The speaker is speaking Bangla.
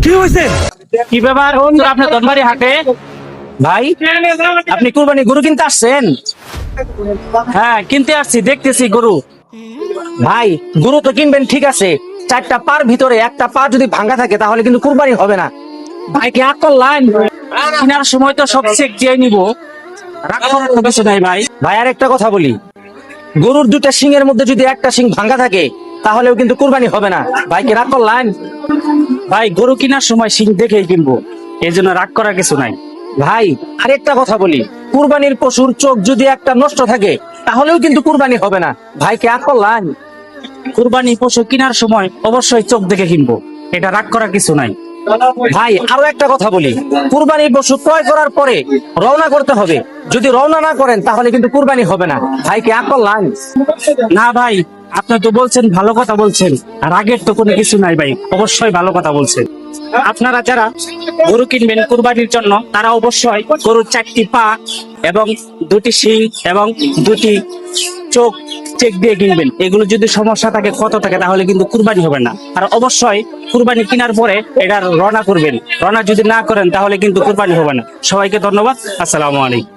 কি হয়েছে? কি ব্যাপার আপনার দনবাড়ি হাটে? ভাই আপনি কুরবানি গরু কিনতে আসছেন? হ্যাঁ কিনতে আসছি, দেখতেছি গরু। ভাই গরু তো কিনবেন ঠিক আছে, চারটা পার ভিতরে একটা পা যদি ভাঙা থাকে তাহলে কিন্তু কুরবানি হবে না। ভাই কি আগ করলেন? কেনার সময় তো সব চেক দিয়ে নিব, রাগ করার তো কিছু নাই ভাই। ভাই আর একটা কথা বলি, গরুর দুটা শিংয়ের মধ্যে যদি একটা শিং ভাঙা থাকে তাহলেও কিন্তু কুরবানি হবে না। ভাই কি রাগ করলেন? ভাই গরু কেনার সময় শিং দেখেই কিনবো, এই জন্য রাগ করার কিছু নাই। ভাই আরেকটা কথা বলি, কুরবানির পশুর চোখ যদি একটা নষ্ট থাকে তাহলেও কিন্তু কুরবানি হবে না। ভাই কি রাগ করলেন? কুরবানি পশু কেনার সময় অবশ্যই চোখ দেখে কিনবো, এটা রাগ করার কিছু নাই। ভাই আরো একটা কথা বলি, কুরবানির পশু ক্রয় করার পরে রওনা করতে হবে, যদি রওনা না করেন তাহলে কিন্তু কুরবানি হবে না। ভাই কি রাগ করলেন? না ভাই, আপনি তো বলছেন ভালো কথা বলছেন, আর আগের তো কোনো কিছু নাই ভাই, অবশ্যই ভালো কথা বলছেন। আপনারা যারা গরু কিনবেন কুরবানির জন্য তারা অবশ্যই গরুর চারটি পা এবং দুটি শিং এবং দুটি চোখ চেক দিয়ে কিনবেন। এগুলো যদি সমস্যা থাকে, ক্ষত থাকে, তাহলে কিন্তু কুরবানি হবে না। আর অবশ্যই কুরবানি কেনার পরে এটা রওনা করবেন, রওনা যদি না করেন তাহলে কিন্তু কুরবানি হবে না। সবাইকে ধন্যবাদ, আসসালামু আলাইকুম।